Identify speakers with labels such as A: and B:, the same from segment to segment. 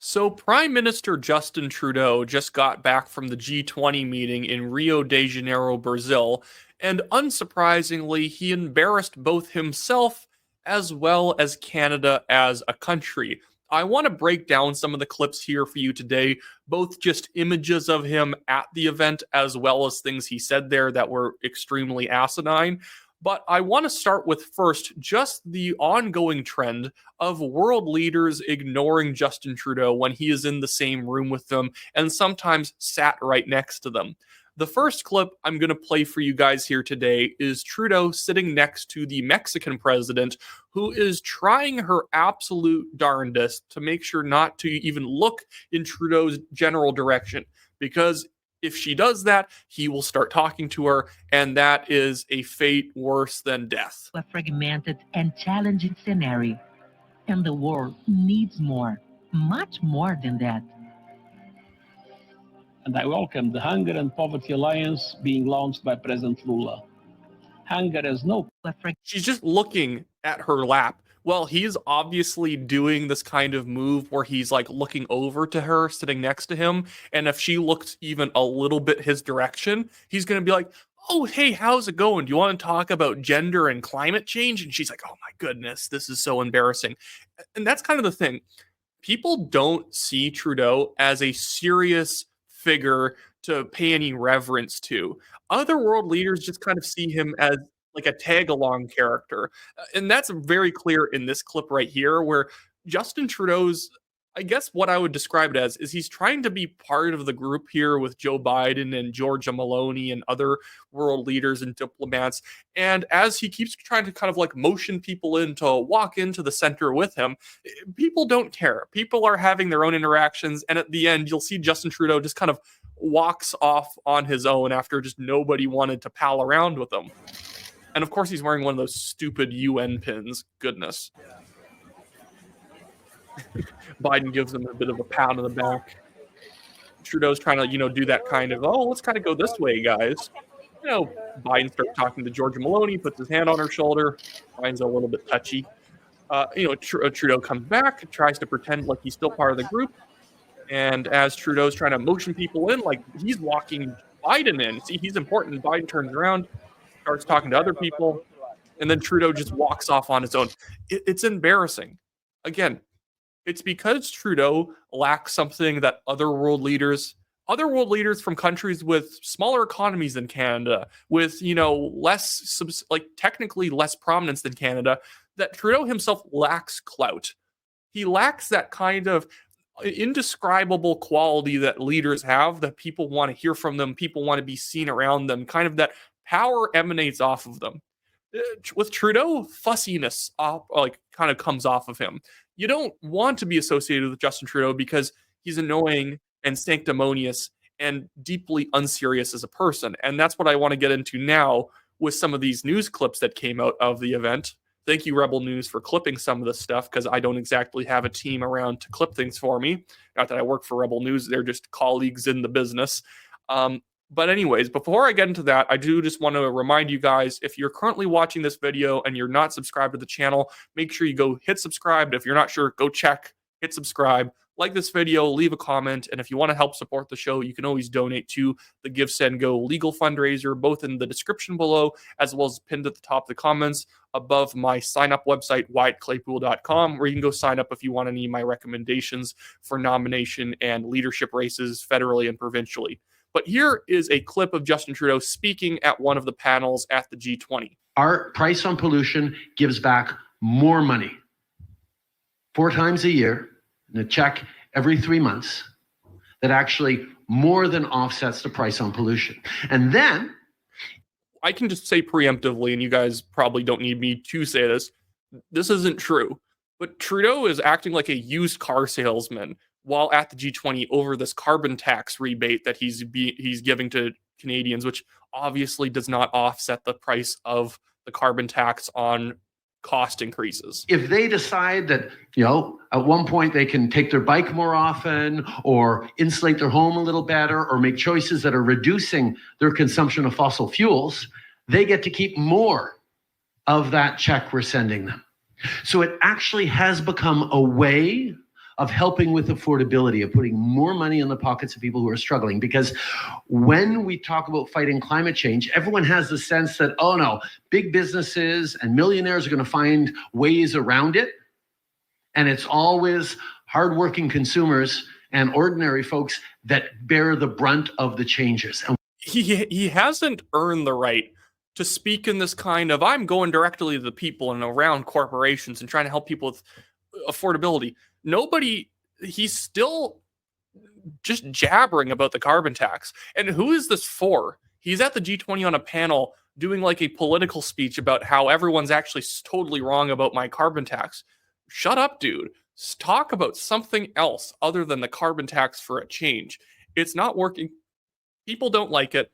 A: So, Prime Minister Justin Trudeau just got back from the G20 meeting in Rio de Janeiro, Brazil, and unsurprisingly, he embarrassed both himself as well as Canada as a country. I want to break down some of the clips here for you today, both just images of him at the event as well as things he said there that were extremely asinine. But I want to start with first just the ongoing trend of world leaders ignoring Justin Trudeau when he is in the same room with them and sometimes sat right next to them. The first clip I'm going to play for you guys here today is Trudeau sitting next to the Mexican president, who is trying her absolute darndest to make sure not to even look in Trudeau's general direction. Because if she does that, he will start talking to her, and that is a fate worse than death.
B: A fragmented and challenging scenario, and the world needs more, much more than that.
C: And I welcome the Hunger and Poverty Alliance being launched by President Lula. Hunger has no...
A: She's just looking at her lap. Well, he's obviously doing this kind of move where he's like looking over to her, sitting next to him. And if she looks even a little bit his direction, he's going to be like, oh, hey, how's it going? Do you want to talk about gender and climate change? And she's like, oh my goodness, this is so embarrassing. And that's kind of the thing. People don't see Trudeau as a serious figure to pay any reverence to. Other world leaders just kind of see him as like a tag-along character. And that's very clear in this clip right here, where Justin Trudeau's, I guess what I would describe it as, is he's trying to be part of the group here with Joe Biden and Giorgia Meloni and other world leaders and diplomats. And as he keeps trying to kind of like motion people in to walk into the center with him, people don't care. People are having their own interactions. And at the end, you'll see Justin Trudeau just kind of walks off on his own after just nobody wanted to pal around with him. And of course, he's wearing one of those stupid UN pins. Goodness. Biden gives him a bit of a pat on the back. Trudeau's trying to, do that kind of, oh, let's kind of go this way, guys. Biden starts talking to Giorgia Meloni, puts his hand on her shoulder. Biden's a little bit touchy. Trudeau comes back, tries to pretend like he's still part of the group. And as Trudeau's trying to motion people in, like he's walking Biden in. See, he's important. Biden turns around, starts talking to other people, and then Trudeau just walks off on his own. It's embarrassing. Again, it's because Trudeau lacks something that other world leaders from countries with smaller economies than Canada, with, technically less prominence than Canada, that Trudeau himself lacks clout. He lacks that kind of indescribable quality that leaders have, that people want to hear from them, people want to be seen around them, kind of that power emanates off of them. With Trudeau, fussiness kind of comes off of him. You don't want to be associated with Justin Trudeau because he's annoying and sanctimonious and deeply unserious as a person. And that's what I want to get into now with some of these news clips that came out of the event. Thank you, Rebel News, for clipping some of this stuff, because I don't exactly have a team around to clip things for me. Not that I work for Rebel News. They're just colleagues in the business. But anyways, before I get into that, I do just want to remind you guys, if you're currently watching this video and you're not subscribed to the channel, make sure you go hit subscribe. If you're not sure, go check, hit subscribe, like this video, leave a comment. And if you want to help support the show, you can always donate to the Give, Send, Go legal fundraiser, both in the description below, as well as pinned at the top of the comments above my sign-up website, WyattClaypool.com, where you can go sign up if you want any of my recommendations for nomination and leadership races federally and provincially. But here is a clip of Justin Trudeau speaking at one of the panels at the G20.
D: Our price on pollution gives back more money 4 times a year, and a check every 3 months, that actually more than offsets the price on pollution. And then
A: I can just say preemptively, and you guys probably don't need me to say this isn't true. But Trudeau is acting like a used car salesman while at the G20 over this carbon tax rebate that he's giving to Canadians, which obviously does not offset the price of the carbon tax on cost increases.
D: If they decide that, at one point they can take their bike more often or insulate their home a little better or make choices that are reducing their consumption of fossil fuels, they get to keep more of that check we're sending them. So it actually has become a way of helping with affordability, of putting more money in the pockets of people who are struggling. Because when we talk about fighting climate change, everyone has the sense that, oh no, big businesses and millionaires are going to find ways around it. And it's always hardworking consumers and ordinary folks that bear the brunt of the changes. And
A: he hasn't earned the right to speak in this kind of, I'm going directly to the people and around corporations and trying to help people with affordability. He's still just jabbering about the carbon tax. And who is this for? He's at the G20 on a panel doing like a political speech about how everyone's actually totally wrong about my carbon tax. Shut up, dude. Talk about something else other than the carbon tax for a change. It's not working. People don't like it.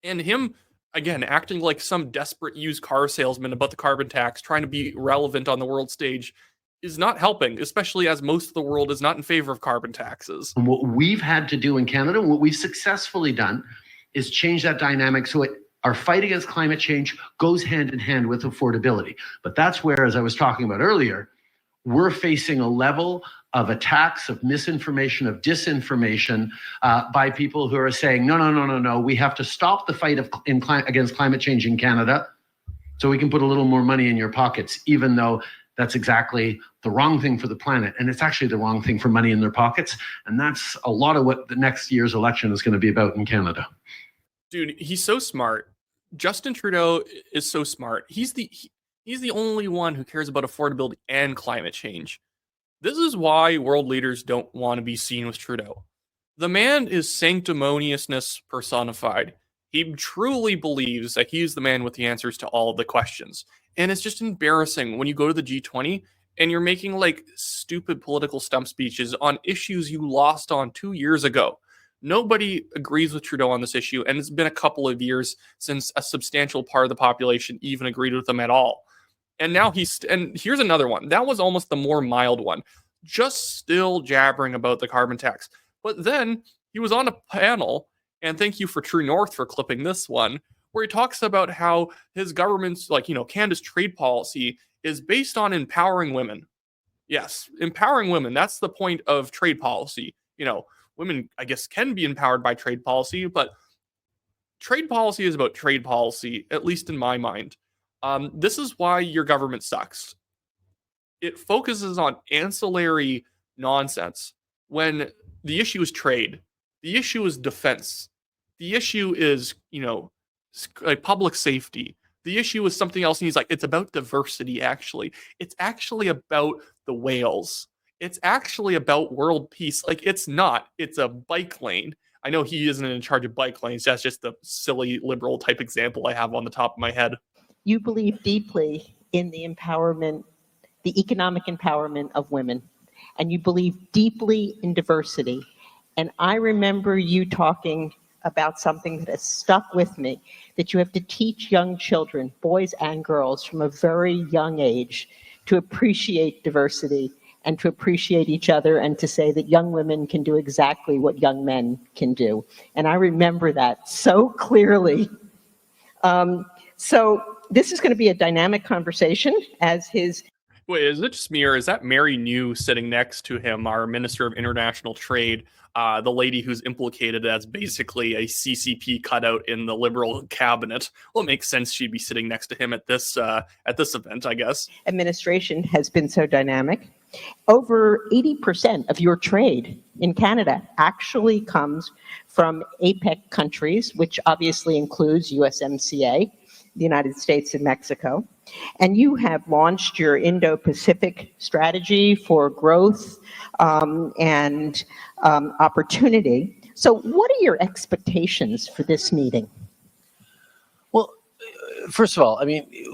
A: And him, again, acting like some desperate used car salesman about the carbon tax, trying to be relevant on the world stage, is not helping, especially as most of the world is not in favor of carbon taxes.
D: And what we've had to do in Canada, what we've successfully done, is change that dynamic so our fight against climate change goes hand in hand with affordability. But that's where, as I was talking about earlier, we're facing a level of attacks, of misinformation, of disinformation by people who are saying, no, we have to stop the fight against climate change in Canada so we can put a little more money in your pockets, even though that's exactly the wrong thing for the planet. And it's actually the wrong thing for money in their pockets. And that's a lot of what the next year's election is going to be about in Canada.
A: Dude, he's so smart. Justin Trudeau is so smart. He's the only one who cares about affordability and climate change. This is why world leaders don't want to be seen with Trudeau. The man is sanctimoniousness personified. He truly believes that he's the man with the answers to all of the questions. And it's just embarrassing when you go to the G20 and you're making like stupid political stump speeches on issues you lost on 2 years ago. Nobody agrees with Trudeau on this issue, and it's been a couple of years since a substantial part of the population even agreed with him at all. And now and here's another one. That was almost the more mild one. Just still jabbering about the carbon tax. But then he was on a panel, and thank you for True North for clipping this one, where he talks about how his government's, Canada's trade policy is based on empowering women. Yes, empowering women. That's the point of trade policy. Women, I guess, can be empowered by trade policy, but trade policy is about trade policy, at least in my mind. This is why your government sucks. It focuses on ancillary nonsense when the issue is trade. The issue is defense. The issue is, public safety. The issue is something else. And he's like, it's about diversity, actually. It's actually about the whales. It's actually about world peace. It's not. It's a bike lane. I know he isn't in charge of bike lanes. That's just the silly liberal type example I have on the top of my head.
E: You believe deeply in the empowerment, the economic empowerment of women, and you believe deeply in diversity. And I remember you talking about something that has stuck with me, that you have to teach young children, boys and girls, from a very young age to appreciate diversity and to appreciate each other, and to say that young women can do exactly what young men can do. And I remember that so clearly. So this is going to be a dynamic conversation as his...
A: Wait, is it just me, or is that Mary New sitting next to him, our Minister of International Trade, the lady who's implicated as basically a CCP cutout in the Liberal cabinet? Well, it makes sense she'd be sitting next to him at this event, I guess.
E: Administration has been so dynamic. Over 80% of your trade in Canada actually comes from APEC countries, which obviously includes USMCA, the United States and Mexico. And you have launched your Indo-Pacific strategy for growth and opportunity. So what are your expectations for this meeting?
F: Well, first of all,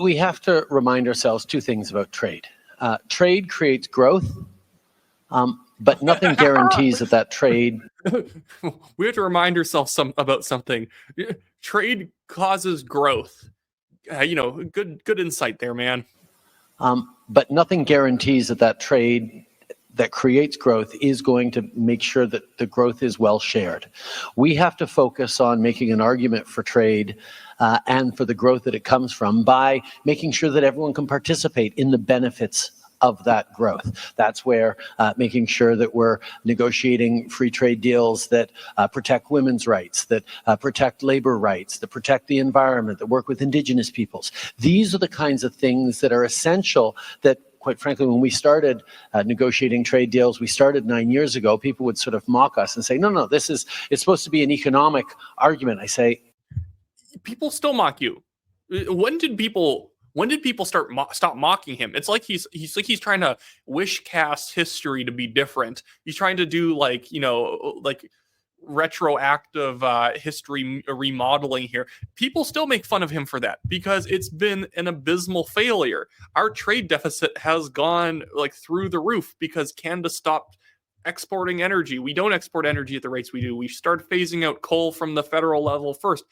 F: we have to remind ourselves two things about trade. Trade creates growth, but nothing guarantees that trade...
A: We have to remind ourselves about something. Trade causes growth. Good insight there, man.
F: But nothing guarantees that trade that creates growth is going to make sure that the growth is well shared. We have to focus on making an argument for trade and for the growth that it comes from by making sure that everyone can participate in the benefits of that growth. That's where making sure that we're negotiating free trade deals that protect women's rights, that protect labor rights, that protect the environment, that work with Indigenous peoples. These are the kinds of things that are essential that, quite frankly, when we started negotiating trade deals, we started 9 years ago, people would sort of mock us and say, no, it's supposed to be an economic argument. I say,
A: people still mock you. When did people stop mocking him? It's like he's trying to wish cast history to be different. He's trying to do like retroactive history remodeling here. People still make fun of him for that because it's been an abysmal failure. Our trade deficit has gone like through the roof because Canada stopped exporting energy. We don't export energy at the rates we do. We start phasing out coal from the federal level first.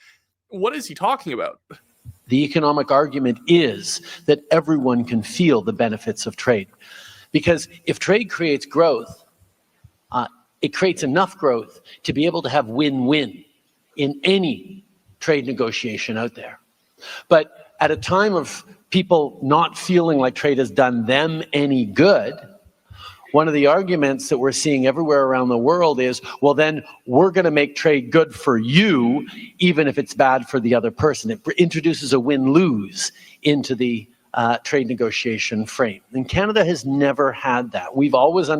A: What is he talking about?
F: The economic argument is that everyone can feel the benefits of trade. Because if trade creates growth, it creates enough growth to be able to have win-win in any trade negotiation out there. But at a time of people not feeling like trade has done them any good, one of the arguments that we're seeing everywhere around the world is, well, then we're going to make trade good for you, even if it's bad for the other person. It introduces a win-lose into the trade negotiation frame. And Canada has never had that. We've always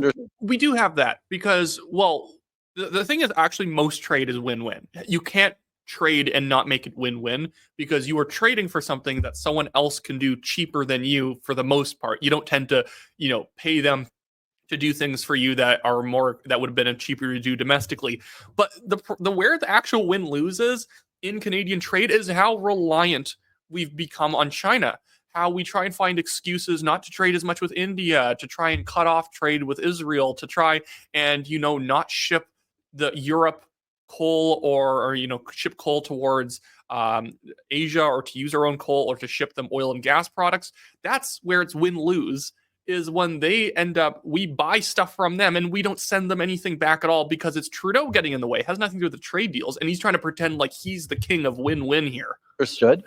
A: We do have that because, well, the thing is actually most trade is win-win. You can't trade and not make it win-win because you are trading for something that someone else can do cheaper than you for the most part. You don't tend to, pay them to do things for you that are more, that would have been cheaper to do domestically. But the where the actual win-lose is in Canadian trade is how reliant we've become on China. How we try and find excuses not to trade as much with India, to try and cut off trade with Israel, to try and, not ship the Europe coal or ship coal towards Asia, or to use our own coal, or to ship them oil and gas products. That's where it's win-lose, is when they end up, we buy stuff from them and we don't send them anything back at all because it's Trudeau getting in the way. It has nothing to do with the trade deals. And he's trying to pretend like he's the king of win-win here.
F: Understood.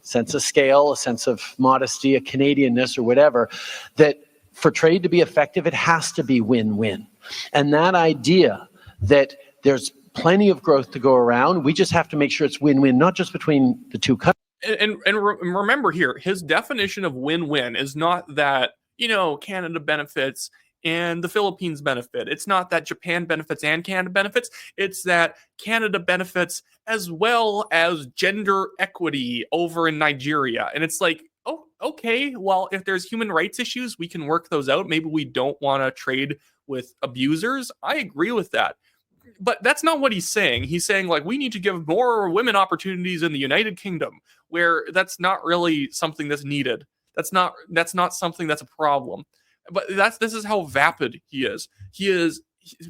F: Sense of scale, a sense of modesty, a Canadianness or whatever, that for trade to be effective, it has to be win-win. And that idea that there's plenty of growth to go around, we just have to make sure it's win-win, not just between the two countries.
A: And remember here, his definition of win-win is not that, Canada benefits and the Philippines benefit. It's not that Japan benefits and Canada benefits. It's that Canada benefits as well as gender equity over in Nigeria. And it's like, oh, okay, well, if there's human rights issues, we can work those out. Maybe we don't want to trade with abusers. I agree with that. But that's not what he's saying. He's saying, like, we need to give more women opportunities in the United Kingdom, where that's not really something that's needed. That's not something that's a problem. But this is how vapid he is.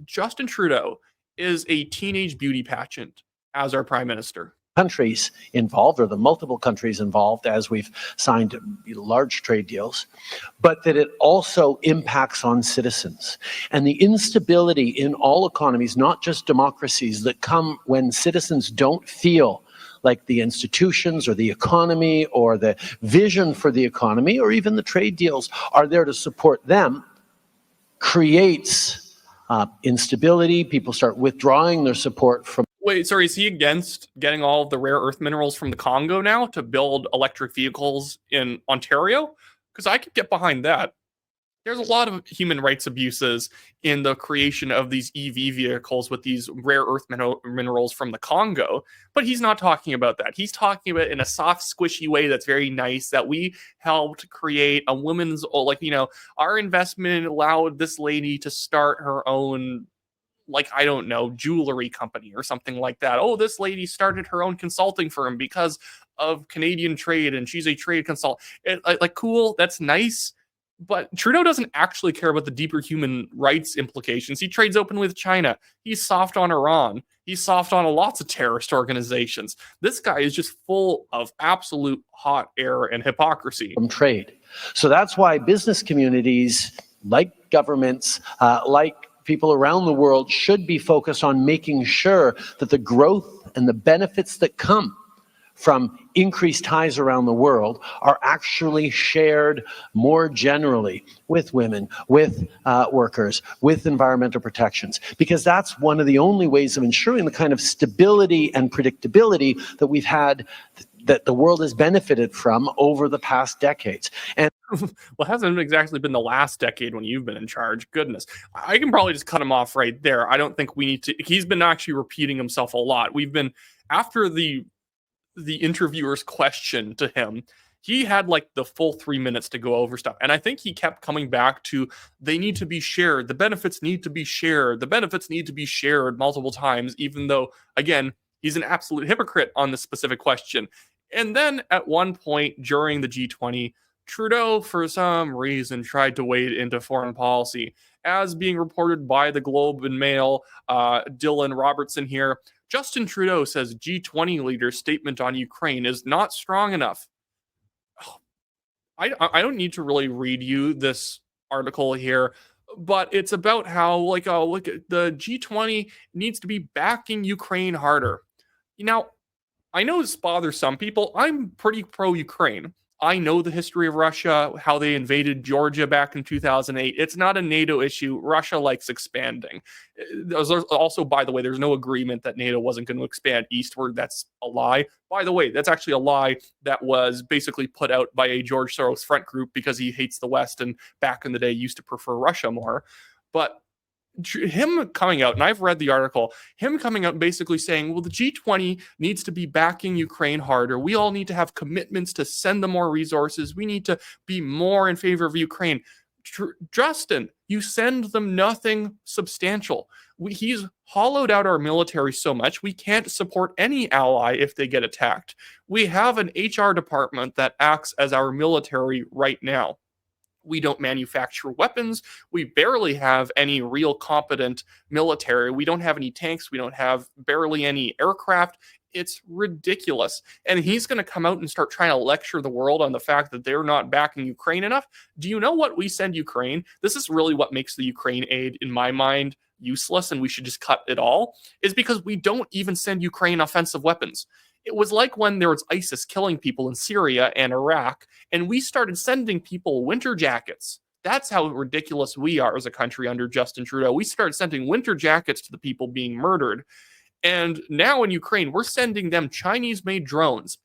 A: Justin Trudeau is a teenage beauty pageant as our prime minister.
F: Countries involved, or the multiple countries involved, as we've signed large trade deals, but that it also impacts on citizens. And the instability in all economies, not just democracies, that come when citizens don't feel like the institutions or the economy or the vision for the economy or even the trade deals are there to support them, creates instability. People start withdrawing their support from.
A: Wait, sorry, is he against getting all of the rare earth minerals from the Congo now to build electric vehicles in Ontario? Because I could get behind that. There's a lot of human rights abuses in the creation of these EV vehicles with these rare earth minerals from the Congo, but he's not talking about that. He's talking about it in a soft, squishy way that's very nice, that we helped create a woman's, our investment allowed this lady to start her own, jewelry company or something like that. Oh, this lady started her own consulting firm because of Canadian trade and she's a trade consultant. Cool, that's nice. But Trudeau doesn't actually care about the deeper human rights implications. He trades open with China. He's soft on Iran. He's soft on lots of terrorist organizations. This guy is just full of absolute hot air and hypocrisy.
F: From trade. So that's why business communities, like governments, like people around the world, should be focused on making sure that the growth and the benefits that come from increased ties around the world are actually shared more generally with women, with workers, with environmental protections, because that's one of the only ways of ensuring the kind of stability and predictability that we've had, that the world has benefited from over the past decades. And
A: well, it hasn't exactly been the last decade when you've been in charge. Goodness. I can probably just cut him off right there. I don't think we need to. He's been actually repeating himself a lot. We've been, after the interviewer's question to him, he had like the full 3 minutes to go over stuff. And I think he kept coming back to, they need to be shared. The benefits need to be shared. The benefits need to be shared multiple times, even though, again, he's an absolute hypocrite on this specific question. And then at one point during the G20, Trudeau, for some reason, tried to wade into foreign policy. As being reported by the Globe and Mail, Dylan Robertson here, Justin Trudeau says G20 leader's statement on Ukraine is not strong enough. I don't need to really read you this article here, but it's about how, like, look, the G20 needs to be backing Ukraine harder. Now, I know this bothers some people. I'm pretty pro-Ukraine. I know the history of Russia, how they invaded Georgia back in 2008. It's not a NATO issue. Russia likes expanding. There's also, by the way, there's no agreement that NATO wasn't going to expand eastward. That's a lie. By the way, that's actually a lie that was basically put out by a George Soros front group because he hates the West and back in the day used to prefer Russia more. But him coming out, and I've read the article, him coming out and basically saying, well, the G20 needs to be backing Ukraine harder. We all need to have commitments to send them more resources. We need to be more in favor of Ukraine. Justin, you send them nothing substantial. He's hollowed out our military so much, we can't support any ally if they get attacked. We have an HR department that acts as our military right now. We don't manufacture weapons. We barely have any real competent military. We don't have any tanks. We don't have barely any aircraft. It's ridiculous. And he's going to come out and start trying to lecture the world on the fact that they're not backing Ukraine enough. Do you know what we send Ukraine? This is really what makes the Ukraine aid, in my mind, useless, and we should just cut it all, is because we don't even send Ukraine offensive weapons. It was like when there was ISIS killing people in Syria and Iraq, and we started sending people winter jackets. That's how ridiculous we are as a country under Justin Trudeau. We started sending winter jackets to the people being murdered. And now in Ukraine, we're sending them Chinese-made drones.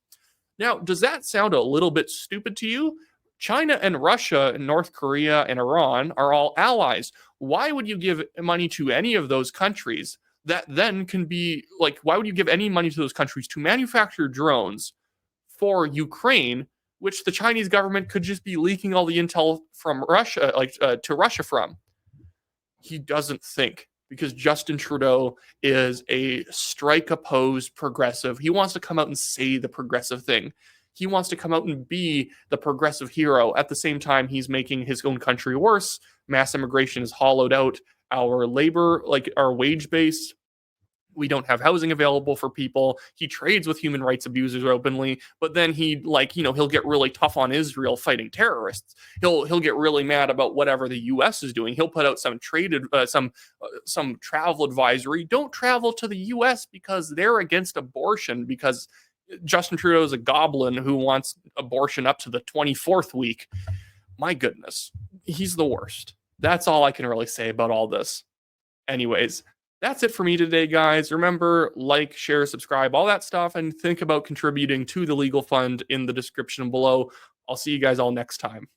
A: Now, does that sound a little bit stupid to you? China and Russia and North Korea and Iran are all allies. Why would you give money to any of those countries that then can be, like, why would you give any money to those countries to manufacture drones for Ukraine, which the Chinese government could just be leaking all the intel from Russia, to Russia from? He doesn't think, because Justin Trudeau is a strike-opposed progressive. He wants to come out and say the progressive thing. He wants to come out and be the progressive hero. At the same time, he's making his own country worse. Mass immigration has hollowed out our labor, like our wage base. We don't have housing available for people. He trades with human rights abusers openly, but then he'll get really tough on Israel fighting terrorists. He'll get really mad about whatever the U.S. is doing. He'll put out some travel advisory. Don't travel to the U.S. because they're against abortion, because Justin Trudeau is a goblin who wants abortion up to the 24th week. My goodness, he's the worst. That's all I can really say about all this. Anyways, that's it for me today, guys. Remember, like, share, subscribe, all that stuff, and think about contributing to the legal fund in the description below. I'll see you guys all next time.